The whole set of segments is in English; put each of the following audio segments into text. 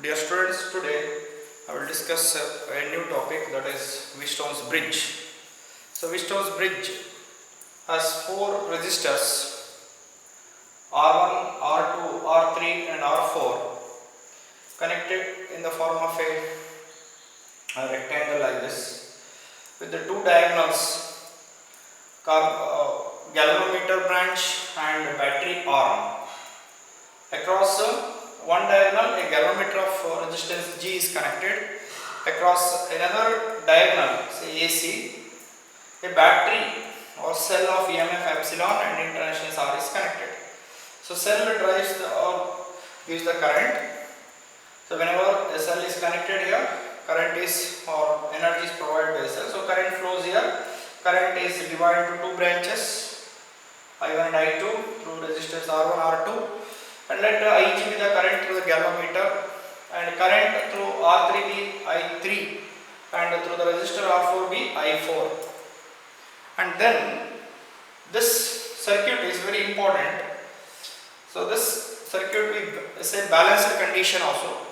Dear students, today I will discuss a new topic, that is Wheatstone's bridge. So Wheatstone's bridge has four resistors R1, R2, R3 and R4 connected in the form of a rectangle like this, with the two diagonals, galvanometer branch and battery arm. Across one diagonal, a galvanometer of resistance G is connected. Across another diagonal, say AC, a battery or cell of EMF epsilon and international R is connected. So cell drives or gives the current. So whenever a cell is connected here, current is or energy is provided by the cell. So current flows here. Current is divided into two branches, I1 and I2 through resistors R1, R2. And let Ig be the current through the galvanometer, and current through R3 be I3, and through the resistor R4 be I4. And then this circuit is very important. So this circuit is a balanced condition also.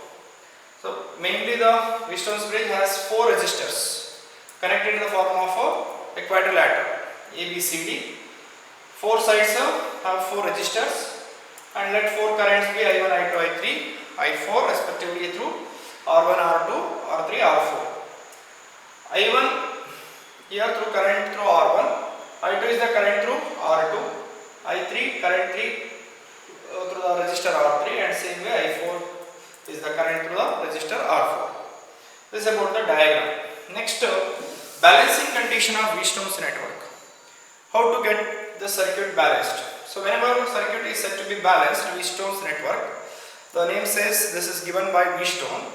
So mainly the Wheatstone's bridge has four resistors connected in the form of a quadrilateral ABCD. Four sides have four resistors. And let four currents be I1, I2, I3, I4 respectively through R1, R2, R3, R4. I1 here through current through R1, I2 is the current through R2, I3 current through the resistor R3, and same way I4 is the current through the resistor R4. This is about the diagram. Next, balancing condition of Wheatstone's network. How to get the circuit balanced? So whenever a circuit is said to be balanced, Wheatstone's network, the name says this is given by Wheatstone.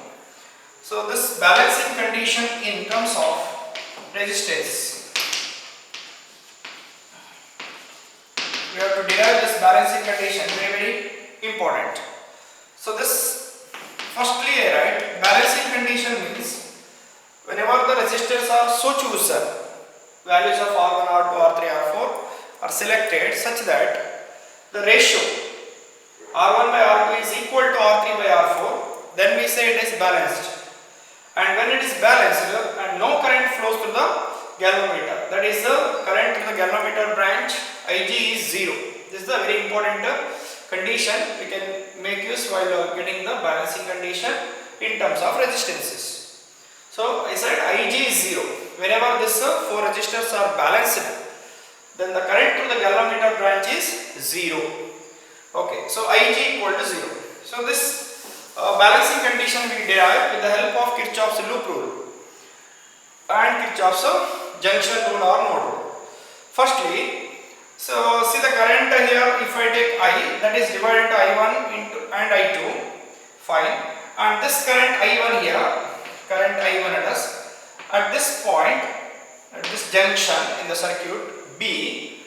So this balancing condition in terms of resistance, we have to derive this balancing condition, very important. So this, firstly I write, balancing condition means whenever the resistors are so chosen, values of R1, R2, R3, R4 are selected such that the ratio R1 by R2 is equal to R3 by R4, then we say it is balanced. And when it is balanced and no current flows through the galvanometer, that is the current through the galvanometer branch Ig is 0. This is the very important condition we can make use while getting the balancing condition in terms of resistances. So I said Ig is 0. Whenever these four resistors are balanced, then the current through the galvanometer branch is 0. Okay, so Ig equal to 0. So this balancing condition we derive with the help of Kirchhoff's loop rule and Kirchhoff's junction rule or node rule. Firstly, so see the current here, if I take I, that is divided into I1 and I2, fine. And this current I1 here, current I1 at this point, at this junction in the circuit B,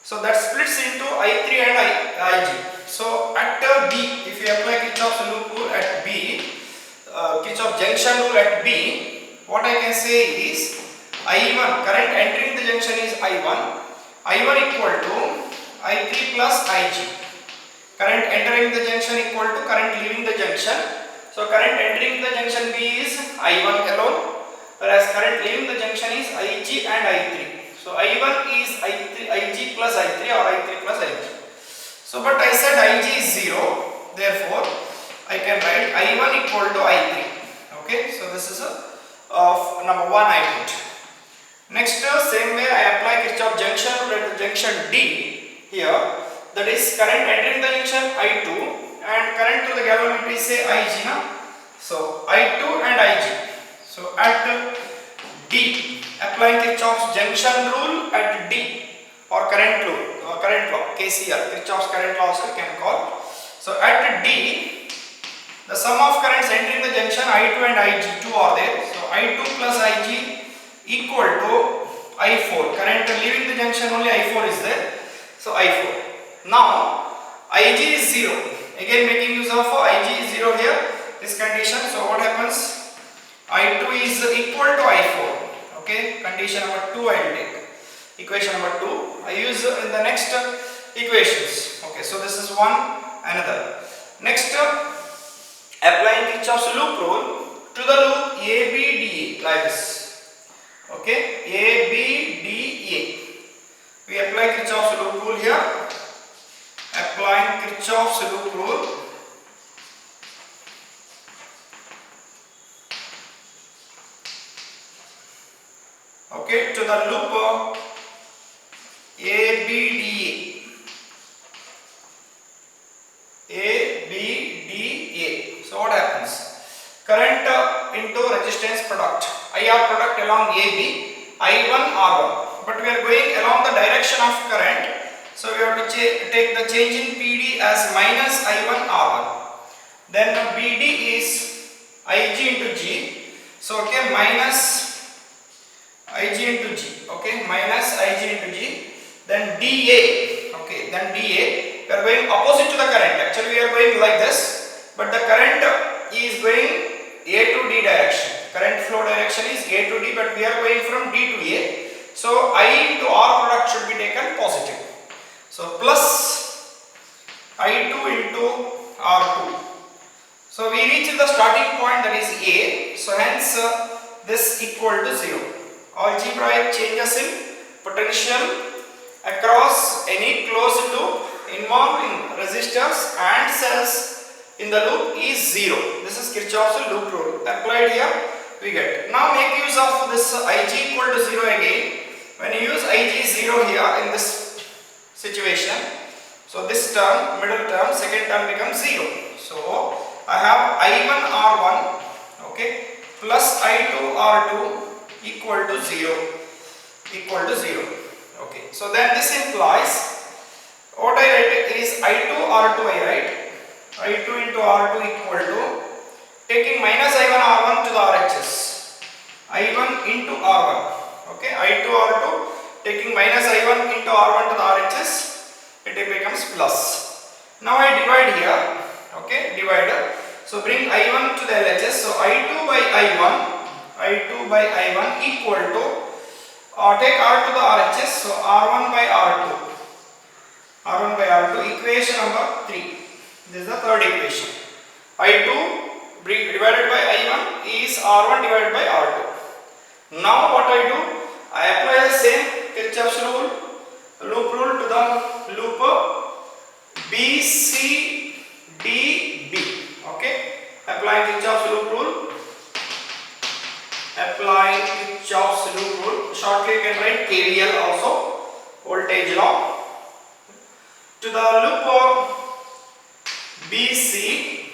so that splits into I3 and Ig. So at B, if you apply Kirchhoff's loop rule at B, Kirchhoff junction rule at B, what I can say is I1, current entering the junction is I1 equal to I3 plus Ig. Current entering the junction equal to current leaving the junction. So current entering the junction B is I1 alone, whereas current leaving the junction is Ig and I3. So I1 is Ig plus I3 or I3 plus Ig. So but I said Ig is 0, therefore I can write I1 equal to I3. Okay, so this is number 1 I put. Next, same way I apply Kirchhoff junction rule at the junction D here, that is current entering the junction I2 and current to the galvanometer is say Ig na? So I2 and Ig. So at D, applying Kirchhoff's junction rule at D or current law, KCL, Kirchhoff's current law also can call. So at D, the sum of currents entering the junction I2 and Ig2 are there. So I2 plus Ig equal to I4. Current leaving the junction only I4 is there. So I4. Now Ig is 0. Again making use of Ig is 0 here, this condition. So what happens? I2 is equal to I4. Okay, condition number 2 I will take. Equation number 2 I use in the next equations. Okay, so this is one, another. Next, applying Kirchhoff's loop rule to the loop ABDA like this. Okay, ABDA. We apply Kirchhoff's loop rule here. Applying Kirchhoff's loop rule. Okay, to the loop ABDA. ABDA. So what happens? Current into resistance product. IR product along AB, I1 R1. But we are going along the direction of current. So we have to take the change in PD as minus I1 R1. Then BD is IG into G. So okay, minus IG into G. Okay, minus IG into G. Then DA. Okay, then DA. We are going opposite to the current. Actually we are going like this, but the current is going A to D direction. Current flow direction is A to D, but we are going from D to A. So I into R product should be taken positive. So plus I2 into R2. So we reach the starting point, that is A. So hence this equal to 0. Algebraic changes in potential across any closed loop involving resistors and cells in the loop is 0. This is Kirchhoff's loop rule. Applied here, we get. Now make use of this Ig equal to 0 again. When you use Ig 0 here in this situation, so this term, middle term, second term becomes 0. So I have I1 R1, okay, plus I2 R2 equal to 0. Okay, so then this implies what I write is I2 R2 I write. I2 into R2 equal to taking minus I1 R1 to the RHS. I1 into R1. Okay, I2 R2 taking minus I1 into R1 to the RHS, it becomes plus. Now I divide here. Okay, divider. So bring I1 to the LHS. So I2 by I1 equal to take R to the RHS. So R1 by R2 equation number 3. This is the third equation. I2 divided by I1 is R1 divided by R2. Now what I do? I apply the same Kirchhoff's loop rule to the loop BCDB. Okay, applying Kirchhoff's loop rule. Applying Kirchhoff's loop rule. Shortly you can write KVL also, voltage law. To the loop BCDB.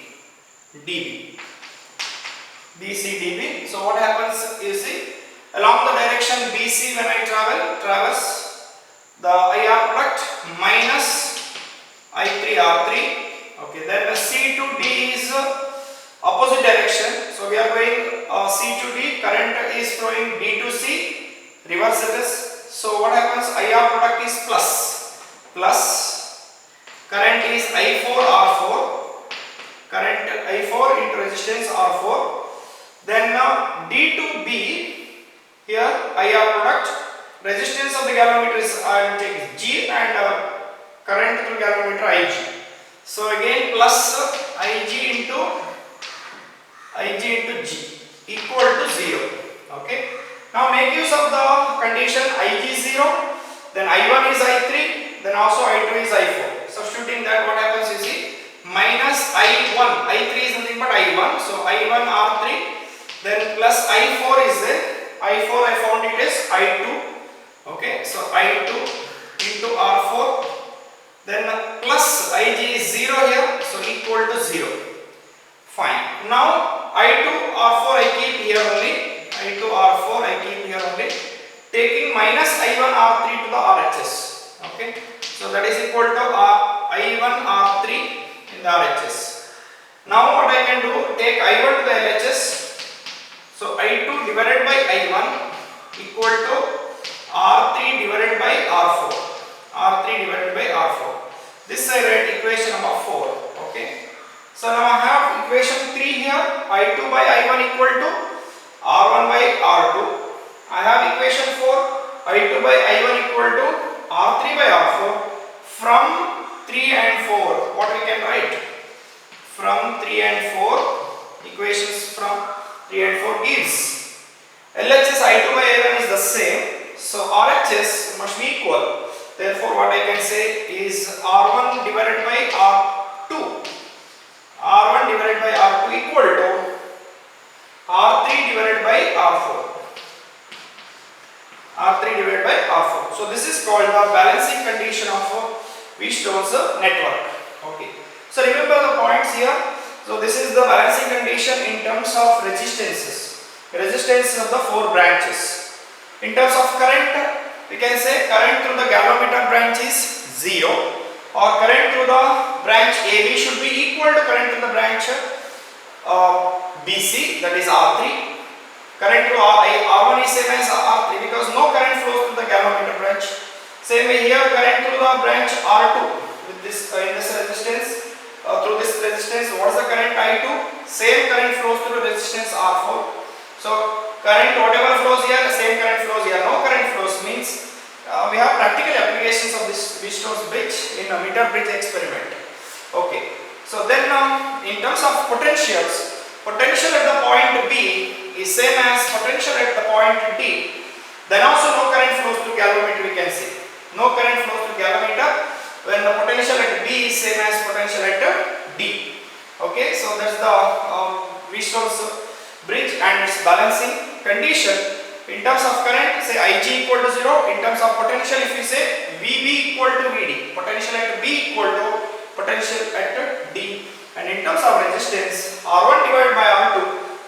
So what happens? You see, along the direction BC when I traverse the IR product minus I3 R3. Okay, then the C to D is opposite direction. So we are going C to D. Current is flowing D to C. Reverse it is. So what happens? IR product is plus. Current is I4 R4. Current I4 into resistance R4. Then D to B. Here IR product. Resistance of the galvanometer is I will take G and current through galvanometer IG. So again plus IG into G equal to 0. Okay. Now make use of the condition Ig 0. Then I1 is I3. Then also I2 is I4. Substituting that, what happens you see, minus I1, I3 is nothing but I1, so I1 R3, then plus I4 is there, I4 I found it is I2, okay, so I2 into R4, then plus Ig is 0 here, so equal to 0, fine. Now I2 R4 I keep here only, I2 R4 I keep here only, taking minus I1 R3 to the RHS, okay. So that is equal to I1 R3 in the RHS. Now what I can do, take I1 to the LHS. So I2 divided by I1 equal to R3 divided by R4. R3 divided by R4. This I write equation number 4. Okay. So now I have equation 3 here. I2 by I1 equal to R1 by R2. I have equation 4. I2 by I1 equal to R3 by R4. From 3 and 4, what we can write? From 3 and 4, equations from 3 and 4 gives LHS I2 by I1 is the same, so RHS must be equal. Therefore, what I can say is R1 divided by R2. R1 divided by R2 equal to R3 divided by R4. R3 divided by R4. So this is called the balancing condition of Wheatstone's network. Okay. So remember the points here. So this is the balancing condition in terms of resistances. Resistance of the 4 branches. In terms of current, we can say current through the galvanometer branch is 0, or current through the branch AB should be equal to current through the branch BC, that is R3. Current through R1 is same as R3 because no current flows through the galvanometer branch. Same way here, current through the branch R2 with this in this resistance. Through this resistance, what is the current I2? Same current flows through resistance R4. So current whatever flows here, the same current flows here. No current flows means we have practical applications of this Wheatstone's bridge in a meter bridge experiment. Okay. So then in terms of potentials, potential at the point B is same as potential at the point D. Then also no current flows through galvanometer, we can see. No current flows through galvanometer when the potential at B is same as potential at D. Okay, so that's the Wheatstone's bridge and its balancing condition. In terms of current, say Ig equal to 0. In terms of potential, if you say Vb equal to Vd, potential at B equal to potential at D. And in terms of resistance, R1 divided by R2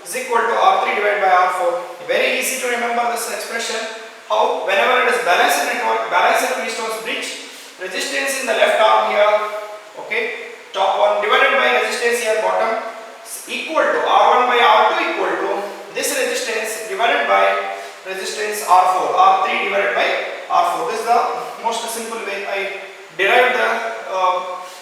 is equal to R3 divided by R4. Very easy to remember this expression. How whenever it is balanced network, balanced Wheatstone's bridge, resistance in the left arm here, okay, top one divided by resistance here bottom equal to R1 by R2 equal to this resistance divided by resistance R4, R3 divided by R4. This is the most simple way I derive the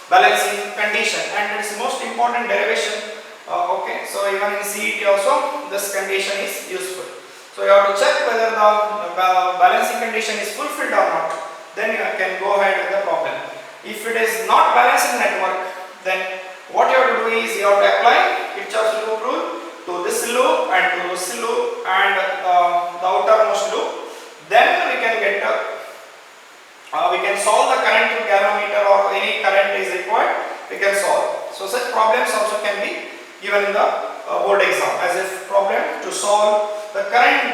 balancing condition, and it is the most important derivation. Okay, so even in CET also this condition is useful. So you have to check whether the balancing condition is fulfilled or not. Then you can go ahead with the problem. If it is not balancing network, then what you have to do is you have to apply Kirchhoff's loop rule to this loop and to this loop and the outermost loop. Then we can get we can solve the current through galvanometer, or any current is required, we can solve. So such problems also can be given in the board exam as a problem to solve the current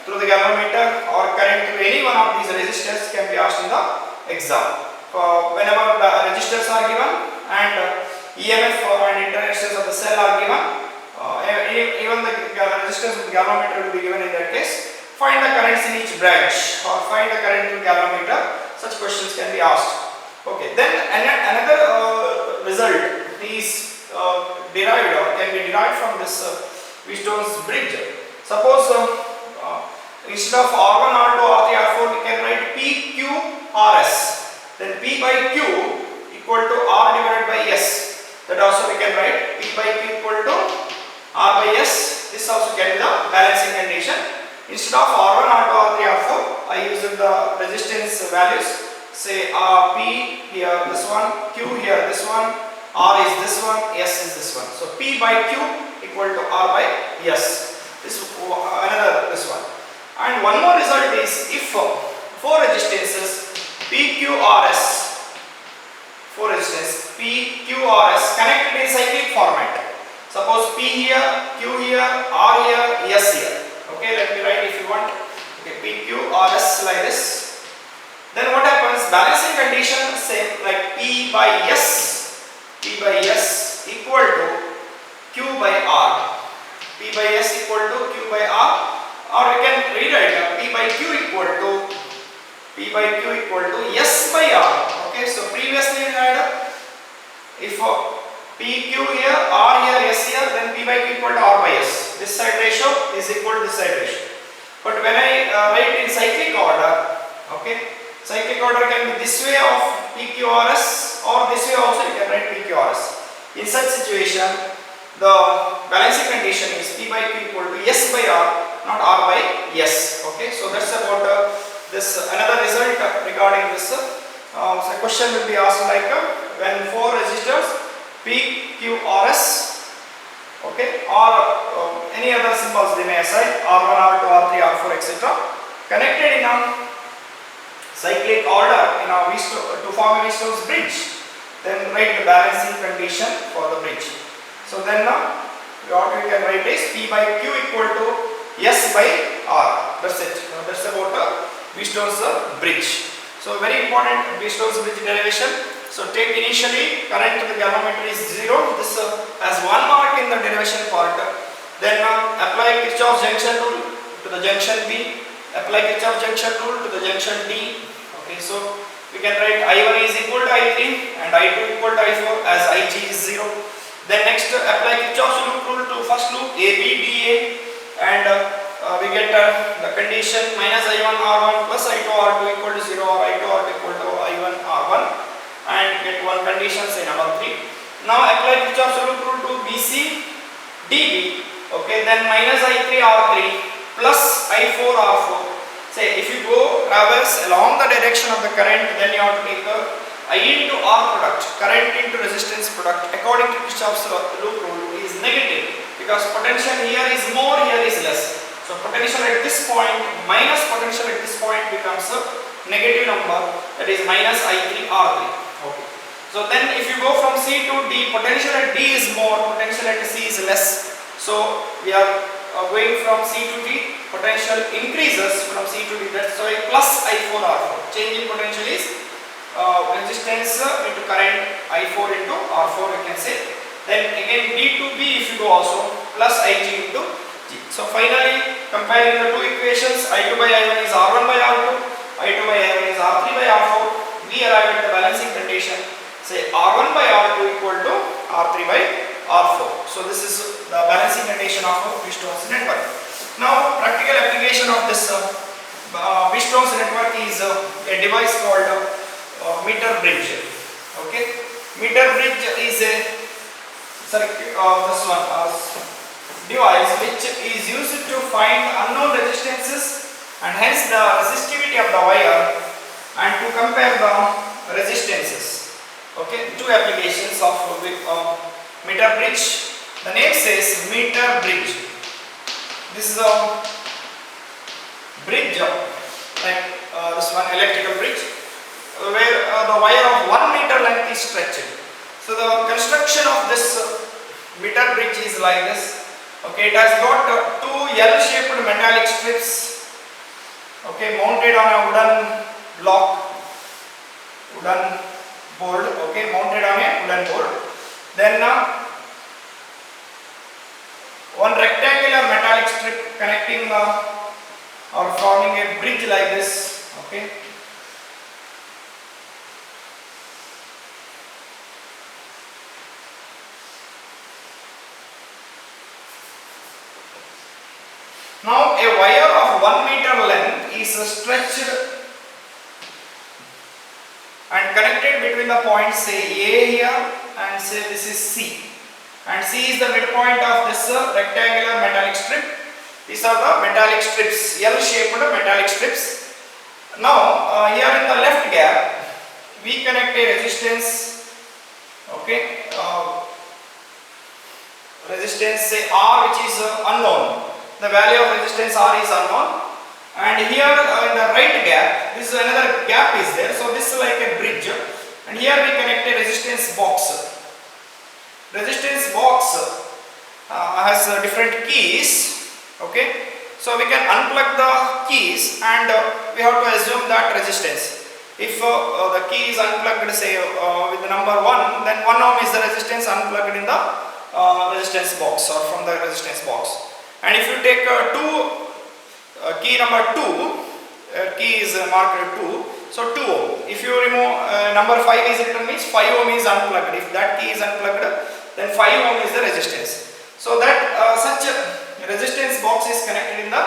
through the galvanometer or current through any one of these resistors can be asked in the exam. Whenever the resistors are given and EMF and interactions of the cell are given, even the resistance with the galvanometer will be given in that case. Find the currents in each branch or find the current through galvanometer. Such questions can be asked. Okay, then another result is derived or can be derived from this Wheatstone's bridge. Suppose instead of R1, R2, R3, R4, we can write P, Q, RS. Then P by Q equal to R divided by S. That also we can write P by Q equal to R by S. This also can be the balancing condition. Instead of R1, R2, R3, R4, I use the resistance values. Say P here, this one, Q here, this one, R is this one, S is this one. So P by Q equal to R by S. This another this one. And one more result is if four resistances PQRS, four resistance PQRS connected in cyclic format. Suppose P here, Q here, R here, S here. Okay, let me write if you want. Okay, PQRS like this. Then what happens? Balancing condition same like P by S equal to Q by R. P by S equal to Q by R, or we can rewrite P by Q equal to S by R. Okay, so previously we had if PQ here, R here, S here, then P by Q equal to R by S. This side ratio is equal to this side ratio. But when I write in cyclic order, okay, cyclic order can be this way of PQRS, or this way also you can write PQRS. In such situation, the balancing condition is P by Q equal to S by R, not R by S. Okay, so that's about this another result regarding this. So question will be asked like when four resistors PQRS, okay, or any other symbols they may assign, R1, R2, R3, R4, etc. connected in a cyclic order in a to form a V-Stone's bridge, then write the balancing condition for the bridge. So then what we can write is P by Q equal to S by R. That's it. That's about V-Stone's bridge. So very important V-Stone's bridge derivation. So take initially current to the galvanometer is 0. This has 1 mark in the derivation part. Then apply Kirchhoff's junction rule to the junction B. Apply Kirchhoff's junction rule to the junction D. Okay, so we can write I1 is equal to I3 and I2 equal to I4 as Ig is 0. Then next apply Kirchhoff's rule to first loop AB, DA, and we get the condition minus I1 R1 plus I2 R2 equal to 0 or I2 R2 equal to I1 R1, and get one condition, say number 3. Now apply Kirchhoff's rule to BC, DB. Okay, then minus I3 R3 plus I4 R4. Say if you go traverse along the direction of the current, then you have to take I into R product, current into resistance product, according to Kirchhoff's loop rule is negative, because potential here is more, here is less. So potential at this point minus potential at this point becomes a negative number, that is minus I3 R3. Okay. So then if you go from C to D, potential at D is more, potential at C is less. So we are going from C to D, potential increases from C to D, that's why plus I4 R4. Change in potential is resistance into current, I4 into R4 you can say. Then again D to B if you go also, plus Ig into G. So finally comparing the two equations, I2 by I1 is R1 by R2, I2 by I1 is R3 by R4, we arrive at the balancing condition, say R1 by R2 equal to R3 by R4. So this is the balancing condition of a V-Stone's network. Now practical application of this V-Stone's network is a device called meter bridge. Okay, meter bridge is a device which is used to find unknown resistances and hence the resistivity of the wire and to compare the resistances. Okay, two applications of meter bridge. The name says meter bridge. This is a bridge like this one, electrical bridge, where the wire of 1 meter length is stretched. So the construction of this meter bridge is like this. Okay, it has got two L-shaped metallic strips. Okay, mounted on a wooden block, wooden board. Okay, mounted on a wooden board. Then one rectangular metallic strip connecting or forming a bridge like this. Okay. Now a wire of 1 meter length is stretched and connected between the points, say A here and say this is C. And C is the midpoint of this rectangular metallic strip. These are the metallic strips, L-shaped metallic strips. Now here in the left gap we connect a resistance. Okay, resistance say R, which is unknown. The value of resistance R is unknown. And here in the right gap, this is another gap is there. So this is like a bridge. And here we connect a resistance box. Resistance box has different keys. Okay, so we can unplug the keys and we have to assume that resistance. If the key is unplugged, say with the number 1, then 1 ohm is the resistance unplugged in the resistance box or from the resistance box. And if you take key number 2, key is marked 2, so 2 ohm. If you remove number 5 is written, means 5 ohm is unplugged. If that key is unplugged, then 5 ohm is the resistance. So that such a resistance box is connected in the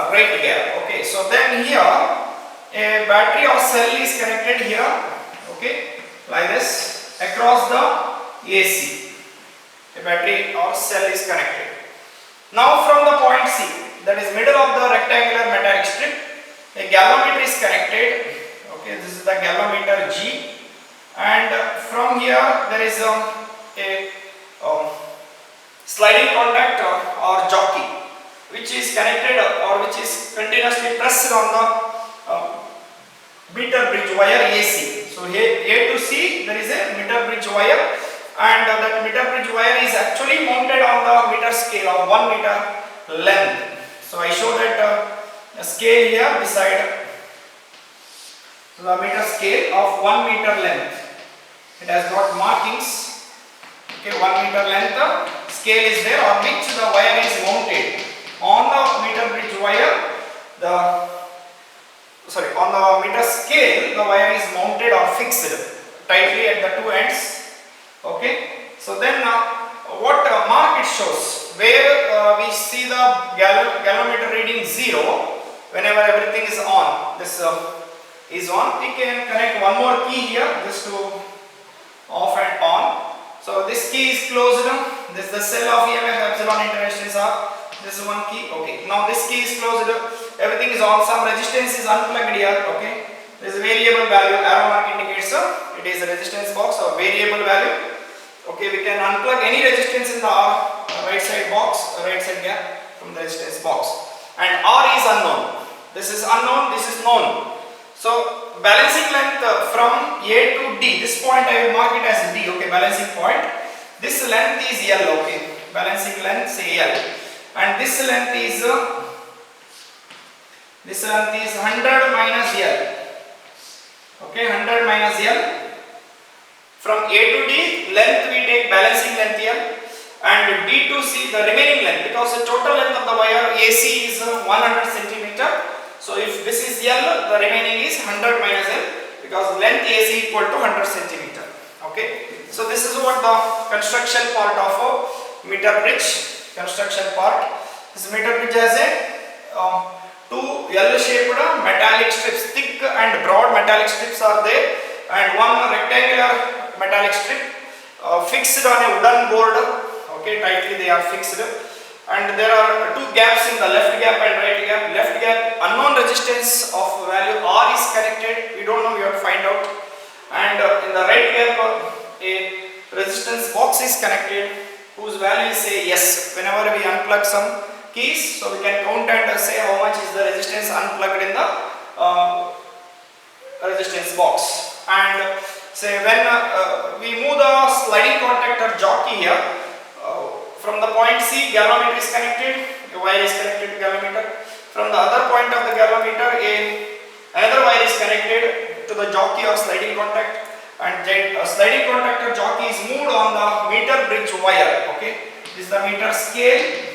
right gap. Okay, so then here a battery or cell is connected here. Okay, like this across the AC. A battery or cell is connected. Now from the point C, that is middle of the rectangular metallic strip, a galvanometer is connected. Okay, this is the galvanometer G, and from here there is a sliding contact or jockey which is connected or which is continuously pressed on the meter bridge wire AC. So here A to C there is a meter bridge wire, and that meter bridge wire is actually mounted on the meter scale of 1 meter length. So I show that a scale here beside the meter scale of 1 meter length. It has got markings. Okay, 1 meter length scale is there on which the wire is mounted. On the meter bridge wire, on the meter scale, the wire is mounted or fixed tightly at the two ends. Okay, so then what mark it shows, where we see the galvanometer reading 0 whenever everything is on. This is on. We can connect one more key here just to off and on. So this key is closed. This is the cell of EMF epsilon international are. This is one key. Okay. Now this key is closed. Everything is on. Some resistance is unplugged here. Okay. There is a variable value. Arrow mark indicates it is a resistance box or variable value. Okay. We can unplug any resistance in the right side box, right side gap from the resistance box. And R is unknown. This is unknown. This is known. So balancing length from A to D. This point I will mark it as D. Okay. Balancing point. This length is L. Okay. Balancing length say L. And this length is 100 minus L. Okay, 100 minus L. From A to D, length we take balancing length L, and D to C the remaining length, because the total length of the wire AC is 100 centimeter. So if this is L, the remaining is 100 minus L, because length AC equal to 100 centimeter. Okay, so this is what the construction part of a meter bridge. Construction part. This meter bridge has a two L-shaped metallic strips, thick and broad metallic strips are there, and one rectangular metallic strip fixed on a wooden board. Okay, tightly they are fixed, and there are two gaps in the left gap and right gap. Left gap unknown resistance of value R is connected. We don't know, we have to find out. And in the right gap a resistance box is connected, whose value is say yes. Whenever we unplug some keys, so we can count and say how much is the resistance unplugged in the resistance box. And say when we move the sliding contactor jockey here, from the point C galvanometer is connected, a wire is connected to galvanometer. From the other point of the galvanometer another wire is connected to the jockey or sliding contact, and sliding contactor jockey is moved on the meter bridge wire. Okay, this is the meter scale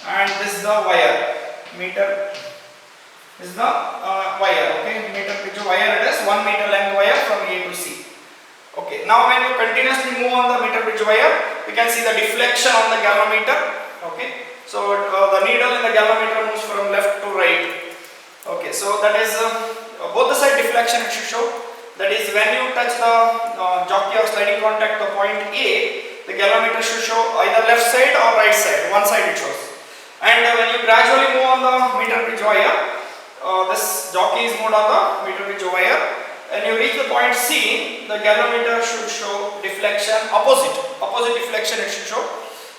and this is the wire. Meter is the wire. Okay, meter bridge wire, it is 1 meter length wire from A to C. Okay, now when you continuously move on the meter bridge wire, we can see the deflection on the galvanometer. Okay, so the needle in the galvanometer moves from left to right. Okay, so that is both the side deflection it should show. That is, when you touch the jockey or sliding contact the point A, the galvanometer should show either left side or right side. One side it shows. And when you gradually move on the meter bridge wire, this jockey is moved on the meter bridge wire. When you reach the point C, the galvanometer should show deflection opposite deflection it should show.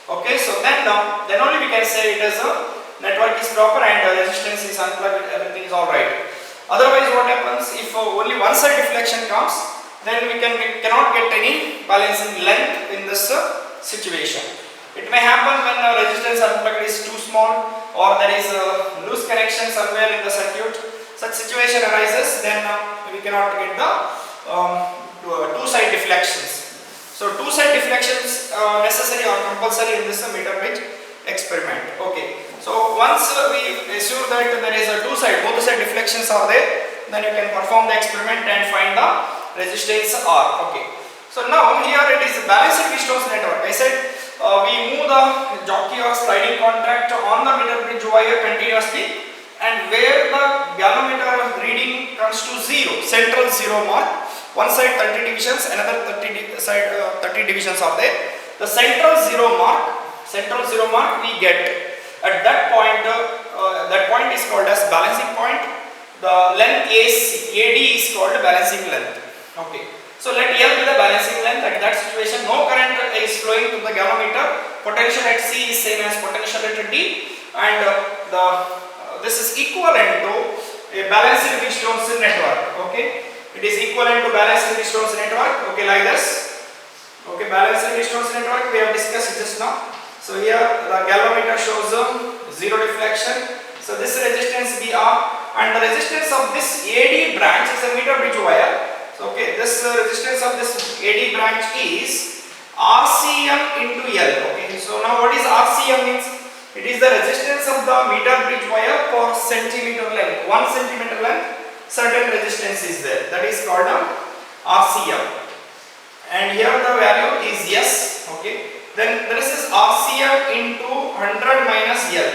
Okay, so then only we can say it is a network is proper and the resistance is unplugged, everything is alright. Otherwise, what happens if only one side deflection comes, then we cannot get any balancing length in this situation. It may happen when the resistance unplugged is too small, or there is a loose connection somewhere in the circuit. Such situation arises, then we cannot get the two-side deflections. So two-side deflections necessary or compulsory in this meter bridge experiment. Okay. So once we assure that there is a both the side deflections are there, then you can perform the experiment and find the resistance R. Okay. So now here it is balancing Weisstone's network. I said we move the jockey or sliding contact on the meter bridge wire continuously, and where the galvanometer reading comes to 0, central 0 mark, one side 30 divisions, another 30 divisions are there. The central 0 mark we get. At that point is called as balancing point. The length AD is called balancing length. Okay. So let L be the balancing length. At that situation, no current is flowing to the galvanometer potential at C is same as potential at D, and this is equivalent to a balanced resistance network. Okay, it is equivalent to balanced resistance network. Okay, like this. Okay, balanced resistance network we have discussed just now. So here the galvanometer shows zero deflection. So this resistance BR, and the resistance of this AD branch is a meter bridge wire. So okay, this resistance of this AD branch is RCM into L. Okay, so now what is RCM means? It is the resistance of the meter bridge wire per centimeter length. 1 centimeter length, certain resistance is there. That is called RCM. And here the value is S. Okay, then this is RCM into 100 minus L.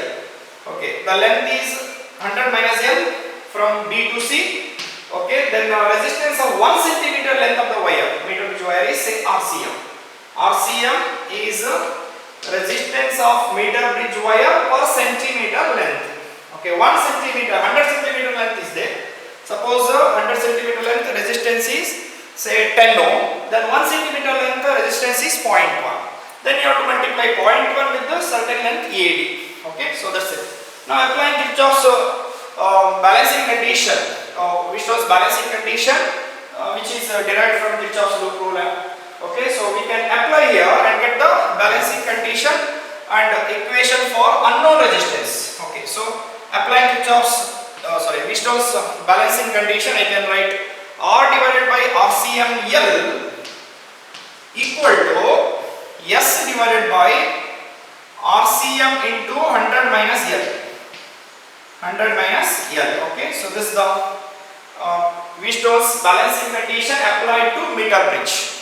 Okay, the length is 100 minus L from D to C. Okay, then the resistance of 1 centimeter length of the wire, meter bridge wire, is say RCM. RCM is resistance of meter bridge wire per centimeter length. Okay, 1 centimeter, 100 centimeter length is there. Suppose 100 centimeter length resistance is say 10 ohm, then 1 centimeter length resistance is 0.1. Then you have to multiply 0.1 with the certain length AD. Okay, so that's it. Now applying Kirchhoff's balancing condition, Kirchhoff's balancing condition, which is derived from Kirchhoff's loop rule. Okay, so we can apply here and get the balancing condition and equation for unknown resistance. Okay, so applying Kirchhoff's balancing condition, I can write R divided by RCM L equal to S divided by RCM into 100 minus L. 100 minus L. Okay, so this is the Kirchhoff's balancing condition applied to meter bridge.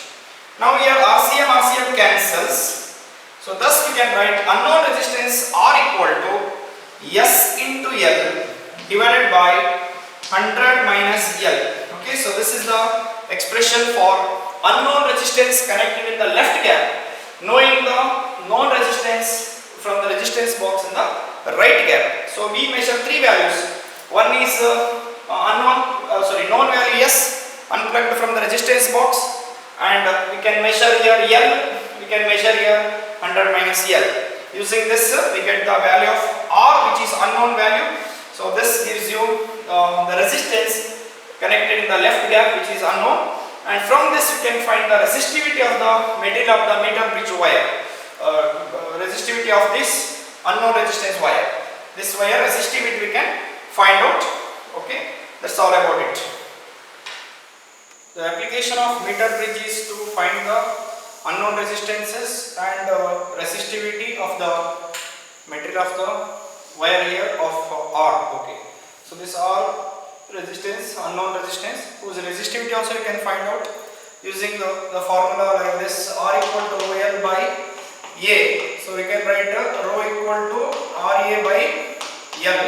Now here RCM cancels. So thus we can write unknown resistance R equal to S into L divided by 100 minus L. Okay, so this is the expression for unknown resistance connected in the left gap, knowing the known resistance from the resistance box in the right gap. So we measure three values. One is known value S unplugged from the resistance box, and we can measure here L, we can measure here 100 minus L. Using this we get the value of R, which is unknown value. So this gives you the resistance connected in the left gap, which is unknown, and from this you can find the resistivity of the material of the meter bridge wire, resistivity of this unknown resistance wire. This wire resistivity we can find out. Okay, that's all about it. The application of meter bridge is to find the unknown resistances and resistivity of the material of the wire here of R. Okay, so this R resistance, unknown resistance, whose resistivity also you can find out using the formula like this: R equal to L by A. So we can write rho equal to RA by L.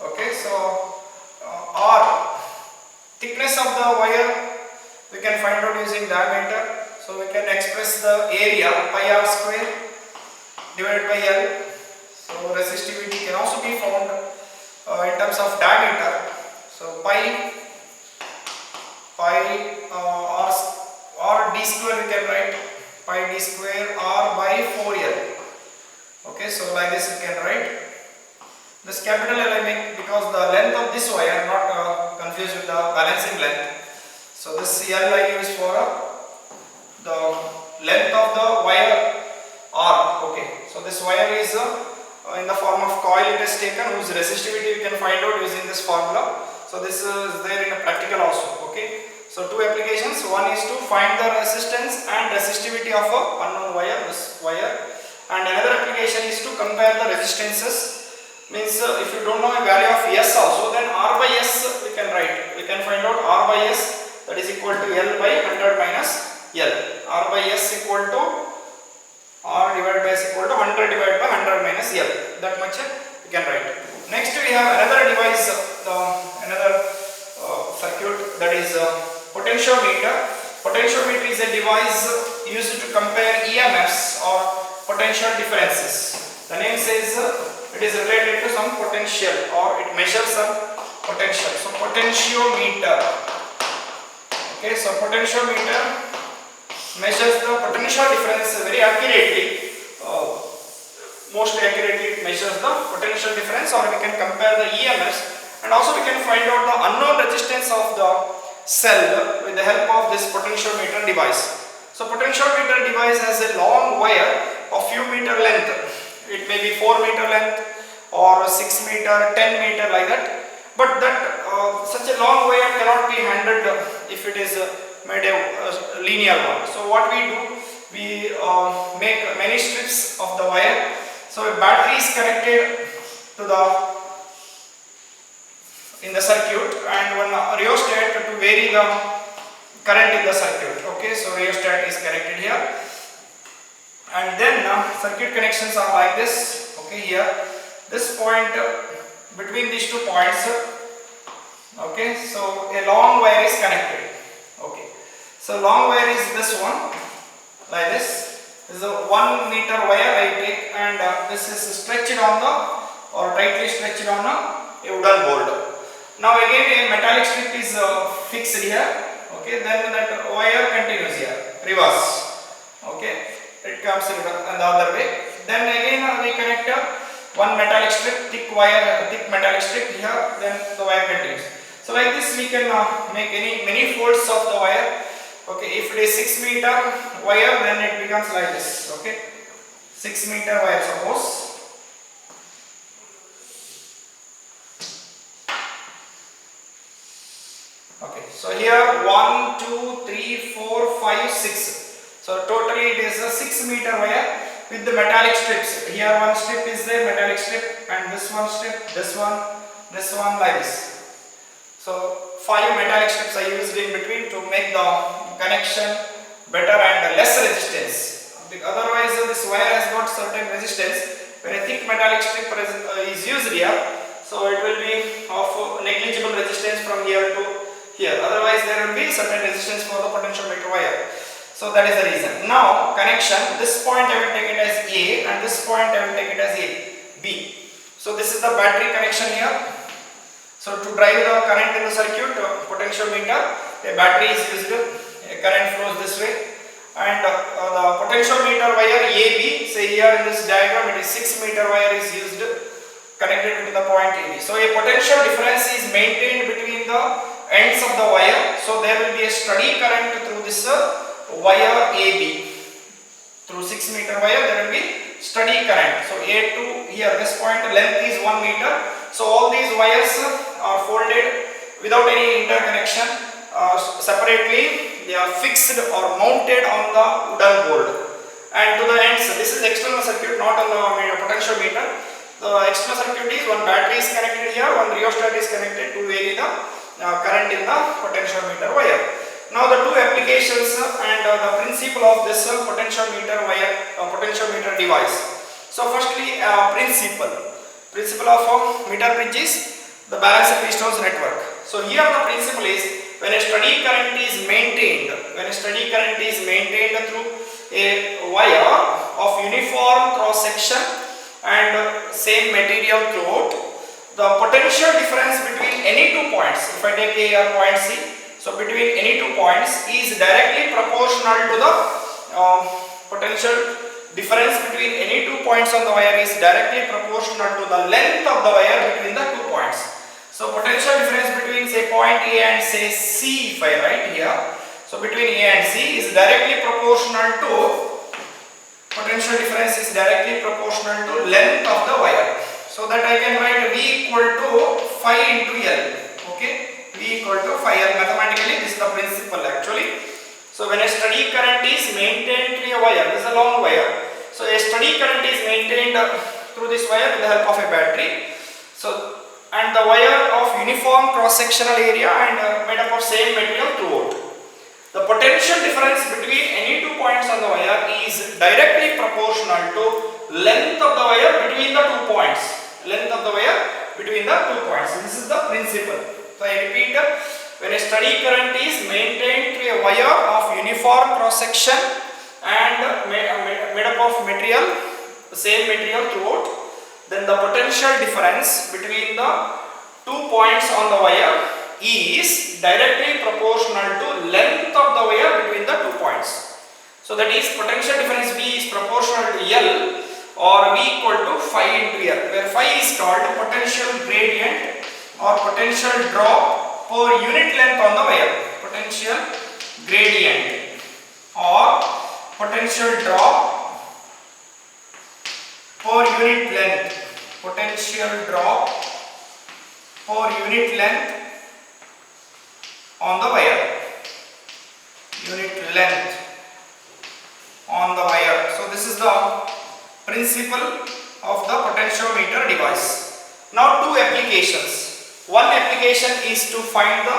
Okay, so R, thickness of the wire we can find out using diameter. So we can express the area pi R square divided by L. So resistivity can also be found in terms of diameter. So pi R d square we can write pi d square R by 4L. Okay, so like this you can write. This capital L I make because the length of this wire, not confused with the balancing length. So this L I use for the length of the wire R. Okay, so this wire is in the form of coil it is taken, whose resistivity you can find out using this formula. So this is there in a practical also. Okay, so two applications. One is to find the resistance and resistivity of a unknown wire, this wire, and another application is to compare the resistances. Means if you don't know a value of S also, then R by S we can write. We can find out R by S, that is equal to L by 100 minus L. R by S equal to R divided by S equal to 100 divided by 100 minus L. That much we can write. Next we have another device, another circuit, that is potentiometer. Potentiometer is a device used to compare EMFs or potential differences. The name says it is related to some potential, or it measures some potential. So potentiometer. Okay, so potentiometer measures the potential difference very accurately most accurately it measures the potential difference, or we can compare the EMS, and also we can find out the unknown resistance of the cell with the help of this potentiometer device. So potentiometer device has a long wire of few meter length. It may be 4 meter length or 6 meter, 10 meter, like that. But that such a long wire cannot be handled if it is made a linear one. So what we do, we make many strips of the wire. So a battery is connected to in the circuit, and one rheostat to vary the current in the circuit. Okay, so rheostat is connected here, and then circuit connections are like this. Okay, here this point between these 2 points. Okay, so a long wire is connected. Okay, so long wire is this one, like this. This is a 1 meter wire I take, and this is stretched on the, or tightly stretched on a wooden board. Now again a metallic strip is fixed here. Okay, then that wire continues here, reverse. Okay, it comes in the other way. Then again we connect one metallic strip, thick metallic strip here. Then the wire continues. So like this we can make many folds of the wire. Okay, if it is 6 meter wire, then it becomes like this. Okay, 6 meter wire suppose. Okay, so here 1, 2, 3, 4, 5, 6. So totally it is a 6 meter wire with the metallic strips. Here one strip is there, metallic strip, and this one strip, this one, like this. So 5 metallic strips I used in between to make the connection better and less resistance. Otherwise this wire has got certain resistance. When a thick metallic strip is used here, so it will be of negligible resistance from here to here. Otherwise there will be certain resistance for the potentiometer wire. So that is the reason. Now connection, this point I will take it as A, and this point I will take it as B. So this is the battery connection here. So to drive the current in the circuit, potentiometer, a battery is used, a current flows this way, and the potentiometer wire AB, say here in this diagram it is 6 meter wire is used, connected to the point AB. So a potential difference is maintained between the ends of the wire. So there will be a steady current through this wire AB. Through 6 meter wire there will be steady current. So A2, here this point length is 1 meter. So all these wires are folded without any interconnection. Separately they are fixed or mounted on the wooden board. And to the ends, this is external circuit, not on the potentiometer. The external circuit is one battery is connected here, one rheostat is connected to vary the current in the potentiometer wire. Now the two applications and the principle of this potentiometer wire, potentiometer device. So firstly, principle of meter bridge is the balance and resistance network. So here the principle is, when a steady current is maintained, through a wire of uniform cross section and same material throughout, the potential difference between any 2 points, if I take A or point C, so between any 2 points is directly proportional to the potential difference between any 2 points on the wire is directly proportional to the length of the wire between the 2 points. So potential difference between say point A and say C, if I write here, so between A and C is directly proportional to, potential difference is directly proportional to length of the wire. So that I can write V equal to phi into L. Okay, V equal to phi L. Mathematically this is the principle actually. So when a steady current is maintained through a wire, this is a long wire. So a steady current is maintained through this wire with the help of a battery. So and the wire of uniform cross sectional area and made up of same material throughout. The potential difference between any 2 points on the wire is directly proportional to length of the wire between the 2 points. Length of the wire between the 2 points. This is the principle. So I repeat, when a steady current is maintained through a wire of uniform cross section and made up of material, the same material throughout, then the potential difference between the 2 points on the wire is directly proportional to length of the wire between the 2 points. So that is potential difference V is proportional to L, or V equal to phi into L, where phi is called potential gradient or potential drop per unit length on the wire. Potential gradient or potential drop per unit length. Potential drop per unit length on the wire. Unit length on the wire. So this is the principle of the potentiometer device. Now two applications. One application is to find the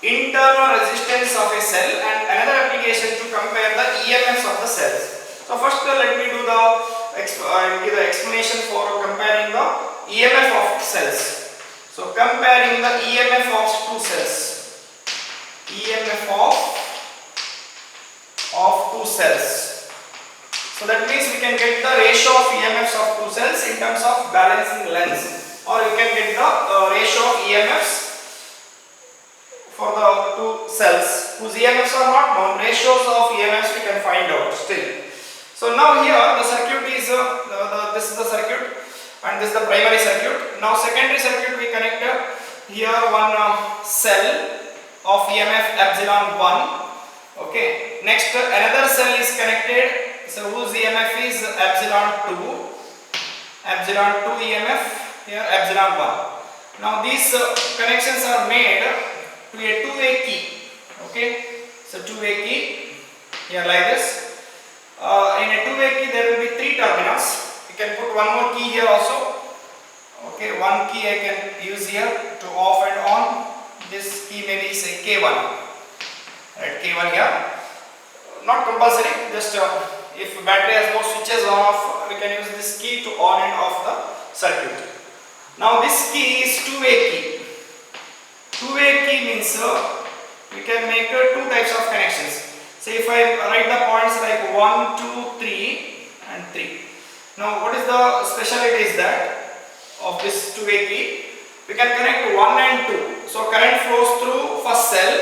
internal resistance of a cell and another application to compare the EMFs of the cells. So first let me do give the explanation for comparing the EMF of cells. So comparing the EMF of two cells. EMF of two cells. So that means we can get the ratio of EMFs of two cells in terms of balancing lengths, or you can get the ratio of EMFs for the two cells whose EMFs are not known. Ratios of EMFs we can find out still. So now here the circuit is this is the circuit and this is the primary circuit. Now secondary circuit we connect here one cell of EMF epsilon 1. Okay. Next another cell is connected. So whose EMF is epsilon 2. Epsilon 2 EMF here epsilon 1. Now these connections are made to a two-way key. Okay. So two-way key here like this. In a two-way key there will be three terminals. You can put one more key here also. Okay, one key I can use here to off and on. This key maybe say K1. Right, K1 here. Not compulsory, just if battery has more switches on off, we can use this key to on and off the circuit. Now this key is two-way key. Two-way key means we can make two types of connections. Say if I write the points like 1, 2, 3 and 3. Now what is the speciality is that of this two-way key? We can connect 1 and 2. So current flows through first cell.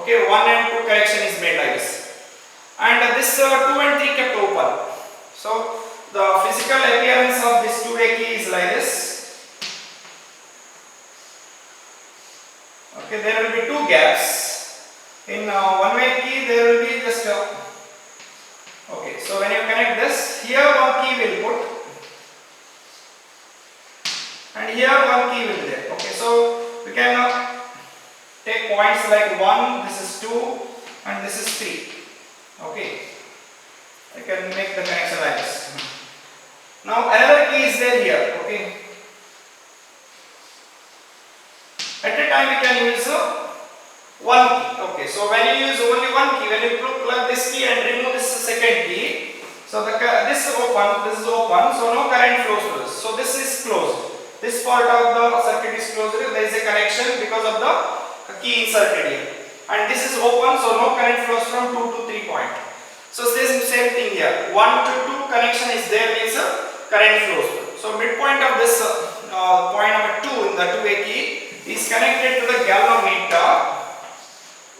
Okay, 1 and 2 connection is made like this. And this 2 and 3 kept open. So the physical appearance of this two-way key is like this. Okay, there will be two gaps. In one-way key there will be just okay, so when you connect this, here one key will put and here one key will be there. Okay, so we can take points like 1, this is 2 and this is 3. Okay, I can make the connection like this. Now another key is there here. Okay, at a time we can use one key. Okay, so when you use only one key, when you plug this key and remove this second key, so this is open, so no current flows to this. So this is closed. This part of the circuit is closed. There is a connection because of the key inserted here. And this is open, so no current flows from 2 to 3 point. So same thing here. 1 to 2 connection is there, means current flows. So midpoint of this point number 2 in the two-way key is connected to the galvanometer.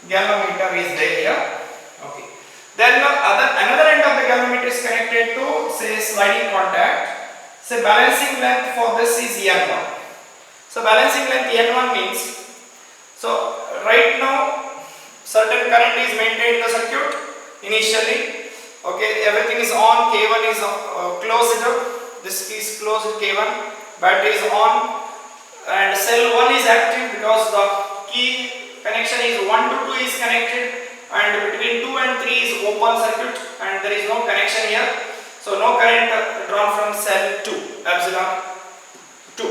Galvanometer is there here. Okay. Then another end of the galvanometer is connected to say sliding contact. Say balancing length for this is N1. So balancing length N1 means, so right now certain current is maintained in the circuit initially. Okay, everything is on, K1 is closed, this key is closed, K1, battery is on and cell 1 is active because the key connection is 1 to 2 is connected and between 2 and 3 is open circuit and there is no connection here. So no current drawn from cell 2, epsilon 2.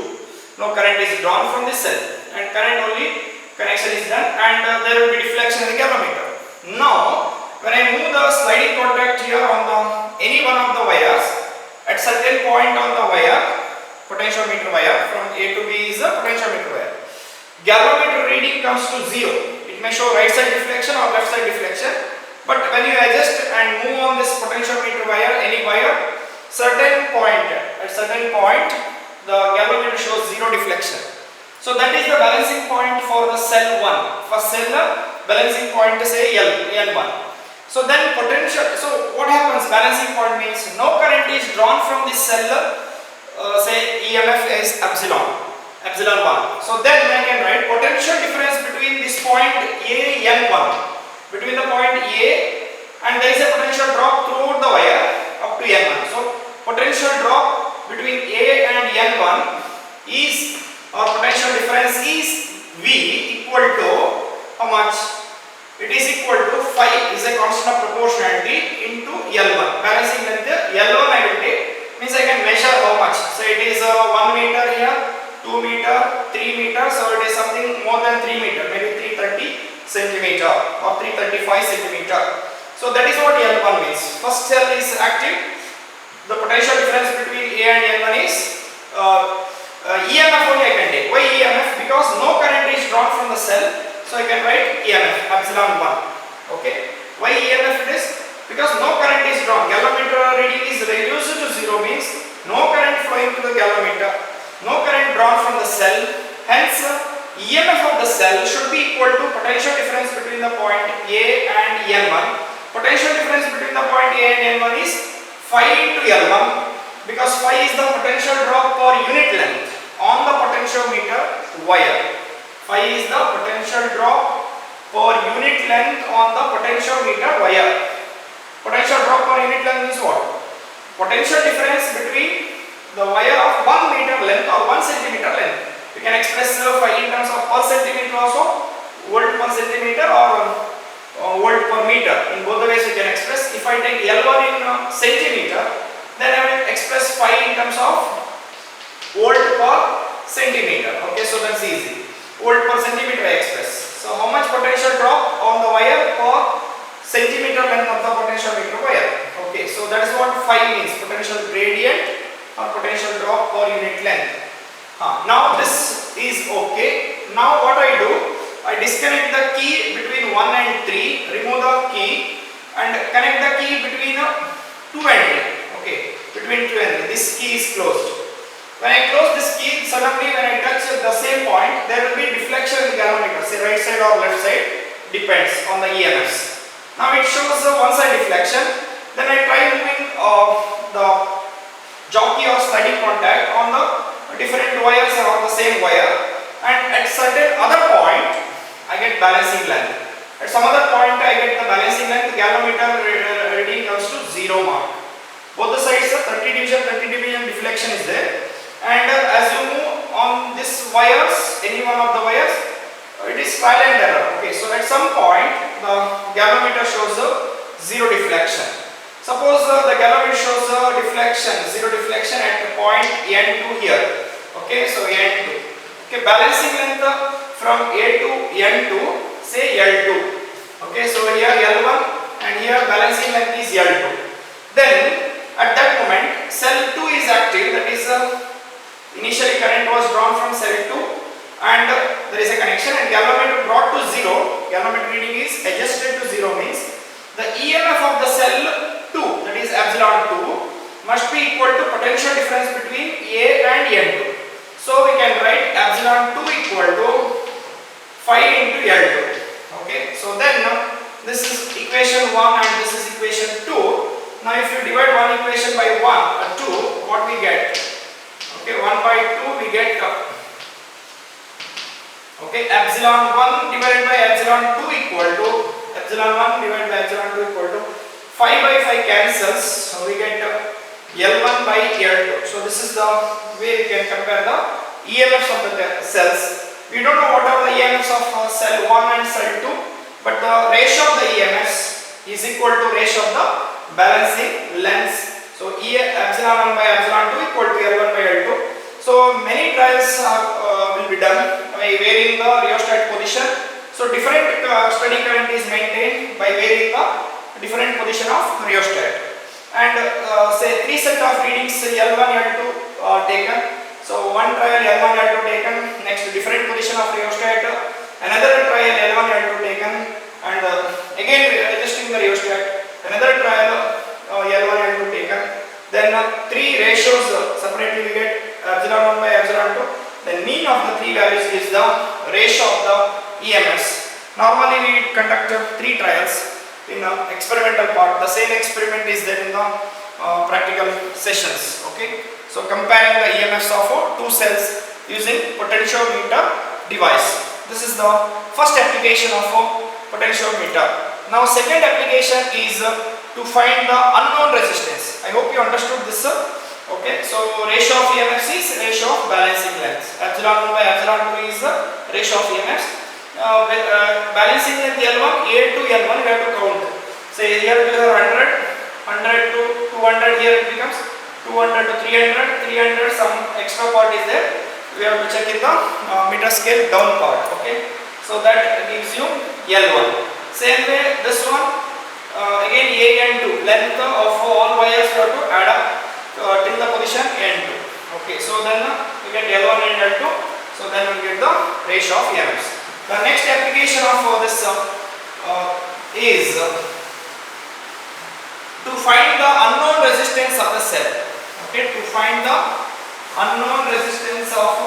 No current is drawn from this cell and current only connection is done and there will be deflection in the galvanometer. Now when I move the sliding contact here on any one of the wires, at certain point on the wire, potentiometer wire from A to B is a potentiometer wire. Galvanometer reading comes to 0. It may show right side deflection or left side deflection. But when you adjust and move on this potentiometer wire, any wire, at certain point, the galvanometer shows 0 deflection. So that is the balancing point for the cell 1. For cell, balancing point say N1. So then potential, so what happens, balancing point means no current is drawn from this cell, say EMF is epsilon 1. So then I can write potential difference between this point A N1, between the point A, and there is a potential drop throughout the wire up to N1. So potential drop between A and N1 is, or potential difference is V equal to how much? It is equal to phi is a constant of proportionality into L1. Balancing length L1 I will take, means I can measure how much. So it is 1 meter here, 2 meter, 3 meter. So it is something more than 3 meter, maybe 330 centimeter or 335 centimeter. So that is what L1 means. First cell is active. The potential difference between A and N1 is EMF only I can take. Why EMF? Because no current is drawn from the cell. So I can write EMF epsilon 1. Okay. Why EMF it is? Because no current is drawn. Galvanometer reading is reduced to 0, means no current flowing to the galvanometer, no current drawn from the cell. Hence EMF of the cell should be equal to potential difference between the point A and N1. Potential difference between the point A and N1 is phi into L1, because phi is the potential drop per unit length on the potentiometer wire. Phi is the potential drop per unit length on the potentiometer wire. Potential drop per unit length means what? Potential difference between the wire of 1 meter length or 1 centimeter length. You can express phi in terms of per centimeter also, volt per centimeter or volt per meter. In both the ways you can express. If I take L1 in centimeter, then I will express phi in terms of volt per centimeter. Okay, so that's easy. Volt per centimeter I express. So how much potential drop on the wire per centimeter length of the potentiometer wire. Okay, so that is what phi means, potential gradient or potential drop per unit length. Now this is okay. Now what I do, I disconnect the key between 1 and 3, remove the key and connect the key between 2 and 3. Okay, between 2 and 3. This key is closed. When I close this key, suddenly when I touch the same point, there will be deflection in the galvanometer, say right side or left side, depends on the EMFs. Now it shows one side deflection. Then I try moving the jockey or sliding contact on the different wires or on the same wire, and at certain other point I get balancing length. At some other point I get the balancing length, galvanometer reading comes to 0 mark. Both the sides 30 division deflection is there. And as you move on these wires, any one of the wires, it is trial and error. Okay, so at some point the galvanometer shows 0 deflection. Suppose the galvanometer shows 0 deflection at the point N2 here. Okay, so N2. Okay, balancing length from A to N2, say L2. Okay, so here L1 and here balancing length is L2. Then at that moment cell 2 is active, that is initially current was drawn from cell 2 and there is a connection and galvanometer brought to 0, galvanometer reading is adjusted to 0, means the EMF of the cell 2, that is epsilon 2, must be equal to potential difference between A and N2. So we can write epsilon 2 equal to phi into L2. Okay, so then this is equation 1 and this is equation 2. Now if you divide one equation by 2, what we get? Okay, 1 by 2 we get okay, epsilon 1 divided by epsilon 2 equal to epsilon 1 divided by epsilon 2 equal to phi by phi cancels, so we get L1 by L2. So this is the way we can compare the EMFs of the cells. We don't know what are the EMFs of cell 1 and cell 2, but the ratio of the EMFs is equal to ratio of the balancing lengths. So epsilon 1 by epsilon 2 equal to L1 by L2. So many trials will be done by varying the rheostat position. So different steady current is maintained by varying the different position of rheostat. And say 3 set of readings L1, L2 are taken. So one trial L1, L2 taken, next different position of rheostat, another trial L1, L2 taken, and again adjusting the rheostat, another trial L1, L2 taken. Then 3 ratios separately we get epsilon 1 by epsilon 2. The mean of the 3 values is the ratio of the EMFs. Normally we conduct 3 trials in experimental part. The same experiment is there in the practical sessions. Okay. Okay, so comparing the EMFs of two cells using potentiometer device. This is the first application of a potentiometer. Now second application is to find the unknown resistance. I hope you understood this. Okay, so ratio of EMFs is ratio of balancing lengths. Epsilon 1 by epsilon 2 is the ratio of EMFs. Balancing length L1, A to L1 you have to count. Say here you have 100 to 200, here it becomes 200 to 300, 300, some extra part is there. We have to check in the meter scale down part. Okay, so that gives you L1. Same way this one, again A and 2, length of all wires you have to add up till the position N2. Okay, so then you get L1 and L2, so then we get the ratio of EMFs. The next application of this is to find the unknown resistance of the cell. Okay, to find the unknown resistance of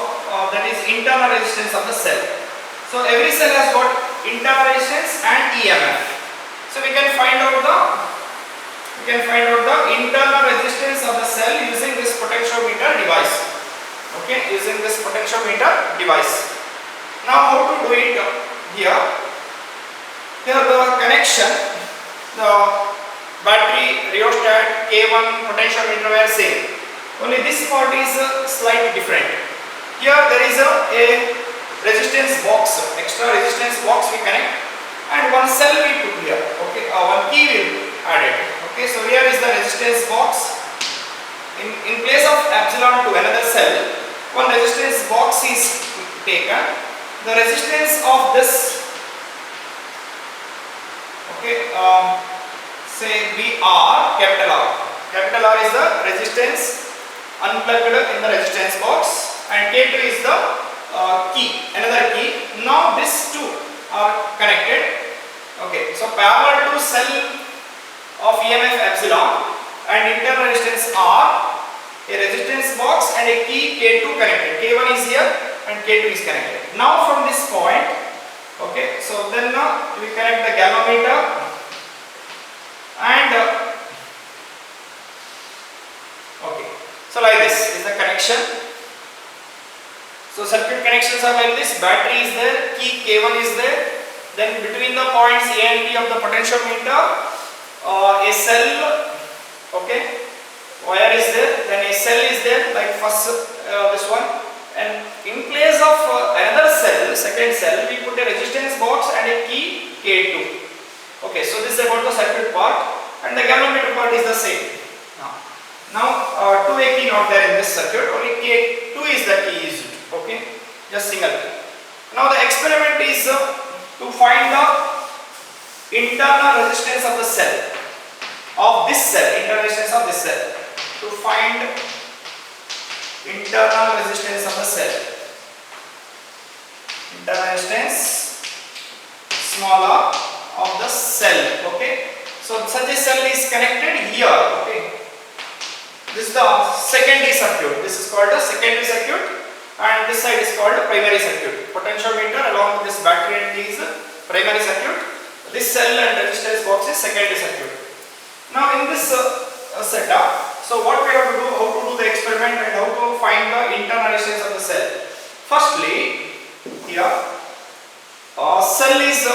that is internal resistance of the cell. So every cell has got internal resistance and EMF. So we can find out the internal resistance of the cell using this potentiometer device. Okay, using this potentiometer device. Now how to do it here? Here the connection, the battery, rheostat, K1, potentiometer were same. Only this part is slightly different. Here there is a resistance box, extra resistance box we connect, and one cell we put here. Okay, one key will add it. Okay, so here is the resistance box. In place of epsilon to another cell, one resistance box is taken. The resistance of this, okay, say VR, capital R. Capital R is the resistance unplugged in the resistance box, and K2 is the key, another key. Now these two are connected. Okay, so parallel to cell of EMF epsilon and internal resistance R, a resistance box and a key K2 connected. K1 is here and K2 is connected. Now from this point, okay, so then we connect the galvanometer and okay, so like this is the connection. So circuit connections are like this. Battery is there, key K1 is there. Then between the points A and B of the potentiometer, a cell, okay, wire is there. Then a cell is there, like first this one. And in place of another cell, second cell, we put a resistance box and a key K2. Okay, so this is about the circuit part, and the galvanometer part is the same. Now 2A key not there in this circuit, only K2 is the key used. Okay, just single key. Now the experiment is to find the internal resistance of the cell, of this cell, internal resistance of this cell. To find internal resistance of the cell. Internal resistance small r of the cell. Okay, so such a cell is connected here. Okay, this is the secondary circuit. This is called a secondary circuit, and this side is called a primary circuit. Potentiometer along with this battery and is primary circuit. This cell and resistance box is secondary circuit. Now in this setup, so what we have to do, how to do the experiment and how to find the internal resistance of the cell. Firstly, here cell is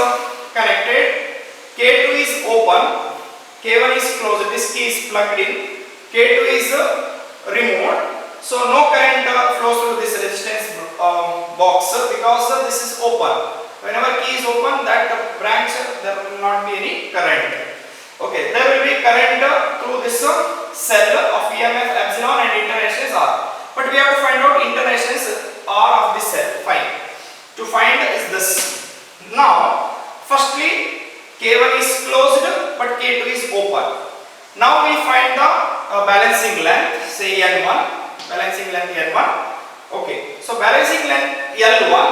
connected, K2 is open, K1 is closed, this key is plugged in, K2 is removed, so no current flows through this resistance box because this is open. Whenever key is open, that branch there will not be any current. Okay, there will be current through this cell of EMF epsilon and internal resistance R. But we have to find out internal resistance R of this cell. Fine. To find is this. Now, firstly, K1 is closed but K2 is open. Now we find the balancing length, say N1, balancing length N1. Okay, so balancing length L1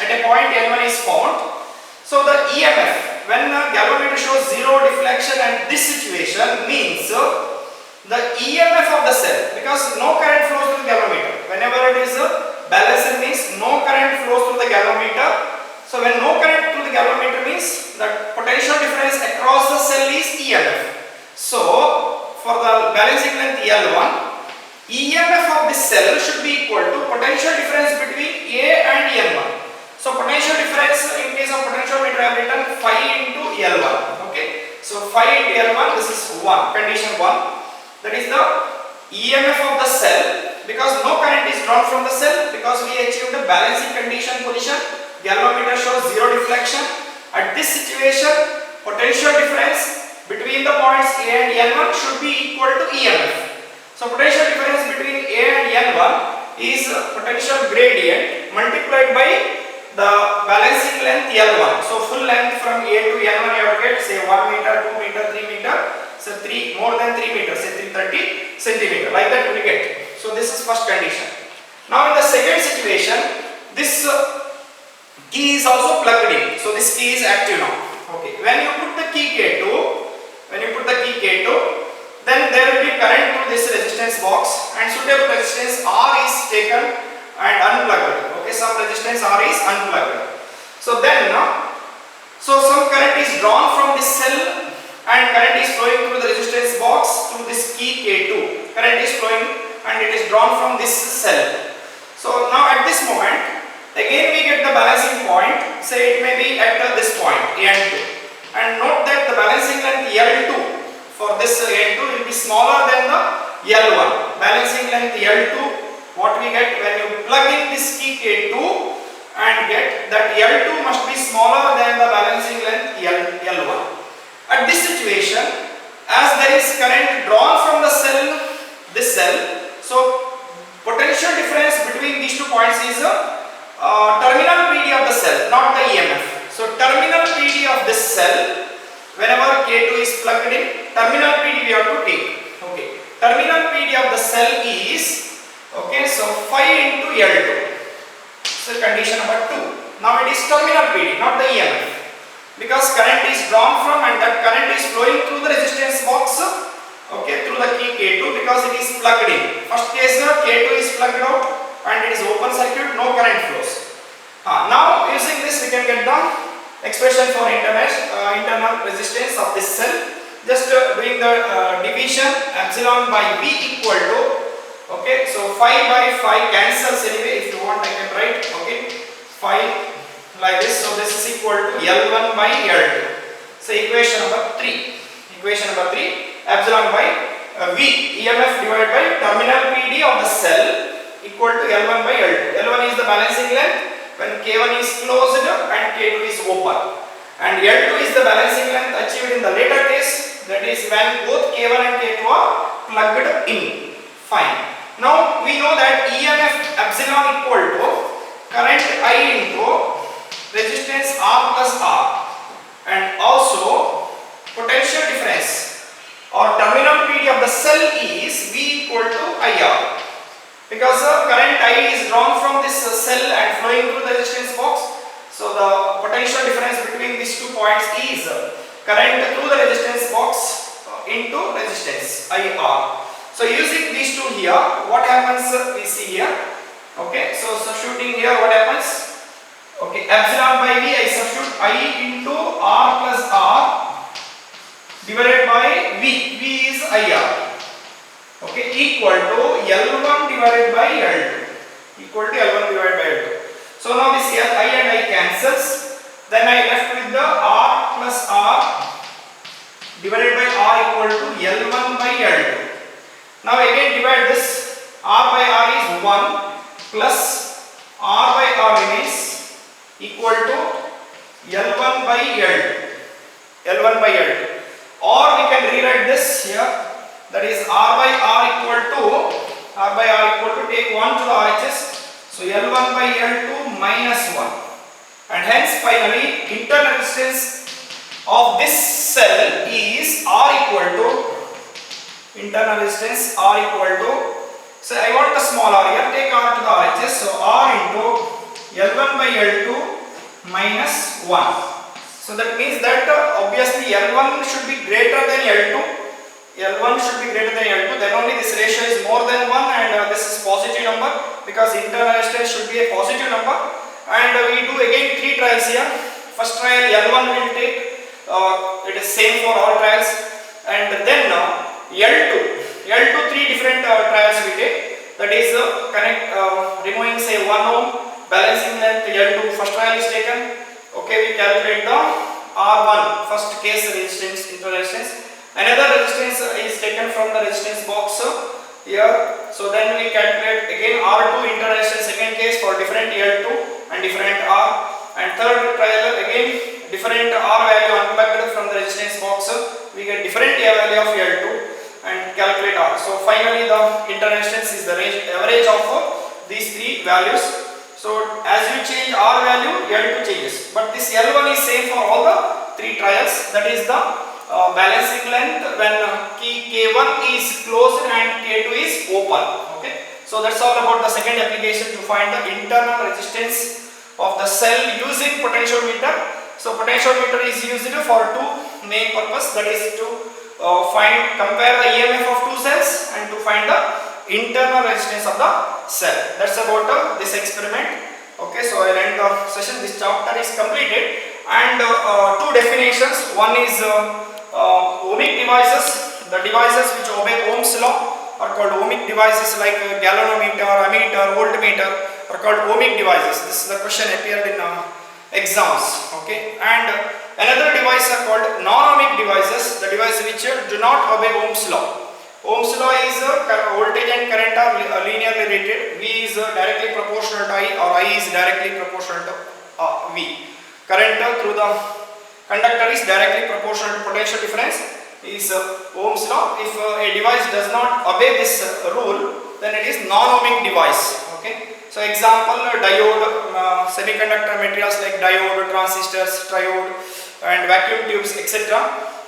at a point N1 is found. So the EMF, when the galvanometer shows zero deflection and this situation means the EMF of the cell, because no current flows through the galvanometer. Whenever it is balancing means no current flows through the galvanometer. So when no current through the galvanometer means the potential difference across the cell is EMF. So for the balancing length L1, EMF of this cell should be equal to potential difference between A and N1. So potential difference in case of potentiometer I have written phi into L1. Okay. So phi into L1, this is 1, condition 1. That is the EMF of the cell, because no current is drawn from the cell, because we achieved a balancing condition position. Galvanometer shows zero deflection. At this situation, potential difference between the points A and N1 should be equal to EMF. So potential difference between A and N1 is potential gradient multiplied by the balancing length L1. So full length from A to N1 you have to get, say 1 meter, 2 meter, 3 meter. So more than 3 meters, say 330 centimeter. Like that we get. So this is first condition. Now in the second situation, this key is also plugged in. So this key is active now. Okay. When you put the key K2, then there will be current through this resistance box, and suitable resistance R is taken and unplugged. Okay, some resistance R is unplugged. So then some current is drawn from this cell and current is flowing through the resistance box through this key K2. Current is flowing and it is drawn from this cell. So now at this moment, again we get the balancing point, say it may be at this point N2, and note that the balancing length L2 for this N2 will be smaller than the L1. Balancing length L2, what we get when you plug in this key K2 and get that L2 must be smaller than the balancing length L1. At this situation, as there is current drawn from the cell, this cell, so potential difference between these 2 points is terminal PD of the cell, not the EMF. So terminal PD of this cell, whenever K2 is plugged in, terminal PD we have to take. Okay. Terminal PD of the cell is, okay, so phi into L2. So condition number 2. Now it is terminal PD, not the EMF. Because current is drawn from and that current is flowing through the resistance box, okay, through the key K2, because it is plugged in. First case K2 is plugged out and it is open circuit, no current flows. Now using this we can get the expression for internal resistance of this cell. Just doing the division, epsilon by V equal to, okay, so phi by phi cancels anyway. If you want I can write, okay, phi like this. So this is equal to L1 by L2. So equation number 3. Epsilon by V, EMF divided by terminal PD of the cell equal to L1 by L2. L1 is the balancing length when K1 is closed and K2 is open, and L2 is the balancing length achieved in the later case, that is when both K1 and K2 are plugged in. Fine. Now we know that EMF epsilon equal to current I into resistance R plus R, and also potential difference or terminal PD of the cell is V equal to IR. Because current I is drawn from this cell and flowing through the resistance box, so the potential difference between these 2 points is current through the resistance box into resistance IR. So using these 2 here, what happens we see here. Okay, so substituting here what happens? Okay, epsilon by V I substitute I into R plus R divided by V. V is IR. Okay, equal to L1 divided by L2. So now this here I and I cancels. Then I left with the R plus R divided by R equal to L1 by L2. Now again divide this. R by R is 1 plus R by R remains equal to L1 by L2. Or we can rewrite this here. That is R by R equal to take 1 to the RHS, so L1 by L2 minus 1, and hence finally internal resistance of this cell is R equal to, so I want a small r here, take R to the RHS, so R into L1 by L2 minus 1. So that means that obviously L1 should be greater than L2. Then only this ratio is more than 1, and this is positive number, because internal resistance should be a positive number. And we do again 3 trials here. First trial L1 will take, it is same for all trials, and then L2 3 different trials we take. that is removing say 1 ohm, balancing length L2, first trial is taken. Okay, we calculate the R1, first case resistance, inter resistance. Another resistance is taken from the resistance box here. So then we calculate again R2 inter resistance, second case for different L2 and different R. And third trial again different R value unplugged from the resistance box. We get different A value of L2 and calculate R. So finally the inter resistance is the average of these three values. So as you change R value, L2 changes. But this L1 is same for all the three trials. That is the balancing length when key K1 is closed and K2 is open. Okay. So that's all about the second application to find the internal resistance of the cell using potentiometer. So potentiometer is used for two main purpose. That is to compare the EMF of two cells and to find the internal resistance of the cell. That's about this experiment. Okay, so I'll end the session. This chapter is completed, and two definitions. One is ohmic devices. The devices which obey Ohm's law are called ohmic devices, like galvanometer, ammeter, voltmeter are called ohmic devices. This is the question appeared in exams. Okay, and another device are called non-ohmic devices, the device which do not obey Ohm's law. Ohm's law is voltage and current are linearly related. V is directly proportional to I, or I is directly proportional to V. Current through the conductor is directly proportional to potential difference is Ohm's law. If a device does not obey this rule, then it is non-ohmic device. Okay. So example, diode, semiconductor materials like diode, transistors, triode and vacuum tubes, etc.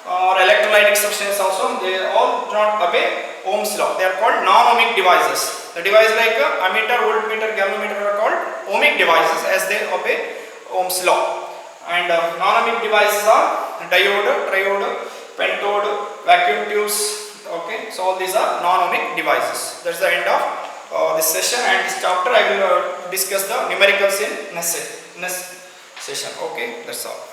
or electrolytic substances also, they all do not obey Ohm's law. They are called non-ohmic devices. The device like ammeter, voltmeter, galvanometer are called ohmic devices as they obey Ohm's law. And non-ohmic devices are diode, triode, pentode, vacuum tubes. Okay, so all these are non-ohmic devices. That's the end of this session, and this chapter I will discuss the numericals in next session. Okay, that's all.